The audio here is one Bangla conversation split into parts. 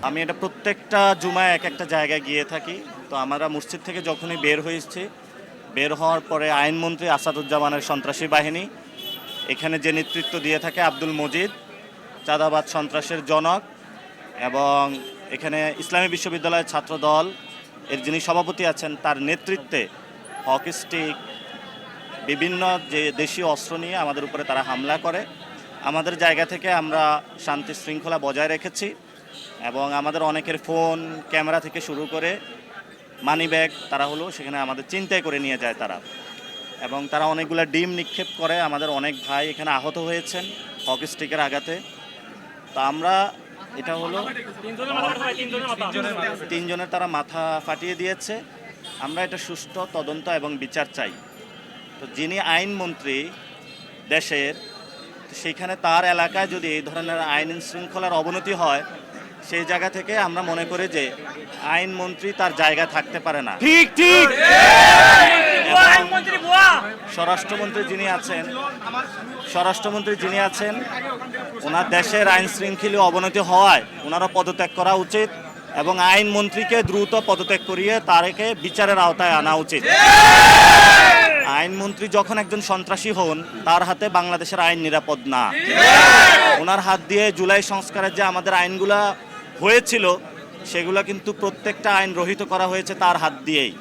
আমি এটা প্রত্যেকটা জুমায় এক একটা জায়গায় গিয়ে থাকি। তো আমরা মসজিদ থেকে যখনই বের হয়েছি, বের হওয়ার পরে আইনমন্ত্রী আসাদুজ্জামানের সন্ত্রাসী বাহিনী এখানে যে নেতৃত্ব দিয়ে থাকে আব্দুল মজিদ, চাঁদাবাদ সন্ত্রাসের জনক, এবং এখানে ইসলামী বিশ্ববিদ্যালয়ের ছাত্রদল এর যিনি সভাপতি আছেন তার নেতৃত্বে হকি স্টিক, বিভিন্ন যে দেশীয় অস্ত্র নিয়ে আমাদের উপরে তারা হামলা করে। আমাদের জায়গা থেকে আমরা শান্তি শৃঙ্খলা বজায় রেখেছি এবং আমাদের অনেকের ফোন, ক্যামেরা থেকে শুরু করে মানি ব্যাগ তারা হলো সেখানে আমাদের চিন্তায় করে নিয়ে যায় তারা, এবং তারা অনেকগুলো ডিম নিক্ষেপ করে। আমাদের অনেক ভাই এখানে আহত হয়েছেন হকি স্টিকের আঘাতে। তো আমরা এটা হলো তিনজনের তারা মাথা ফাটিয়ে দিয়েছে। আমরা এটা সুষ্ঠু তদন্ত এবং বিচার চাই। তো যিনি আইনমন্ত্রী দেশের, সেইখানে তার এলাকায় যদি এই ধরনের আইন শৃঙ্খলার অবনতি হয়, সেই জায়গা থেকে আমরা মনে করি যে আইনমন্ত্রী তার জায়গা থাকতে পারে না। ঠিক ঠিক। স্বরাষ্ট্রমন্ত্রী যিনি আছেন ওনার দেশের আইন শৃঙ্খলা অবনতি হওয়ায় ওনারা পদত্যাগ করা উচিত এবং আইনমন্ত্রীকে দ্রুত পদত্যাগ করিয়ে তারকে বিচারের আওতায় আনা উচিত। আইনমন্ত্রী যখন একজন সন্ত্রাসী হন, তার হাতে বাংলাদেশের আইন নিরাপদ না। ওনার হাত দিয়ে জুলাই সংস্কারের যে আমাদের আইনগুলা হয়েছিল সেগুলো কিন্তু প্রত্যেকটা আইন রহিত করা হয়েছে তার হাত দিয়েই।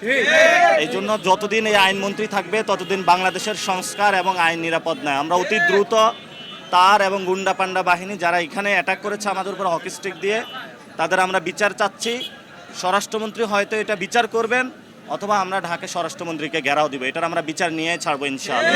এই জন্য যতদিন এই আইনমন্ত্রী থাকবে ততদিন বাংলাদেশের সংস্কার এবং আইন নিরাপদ নয়। আমরা অতি দ্রুত তার এবং গুন্ডা পান্ডা বাহিনী যারা এখানে অ্যাটাক করেছে আমাদের উপর হকি স্টিক দিয়ে, তাদের আমরা বিচার চাচ্ছি। স্বরাষ্ট্রমন্ত্রী হয়তো এটা বিচার করবেন, অথবা আমরা ঢাকা স্বরাষ্ট্রমন্ত্রীকে ঘেরাও দিব। এটার আমরা বিচার নিয়ে ছাড়বো ইনশাআল্লাহ।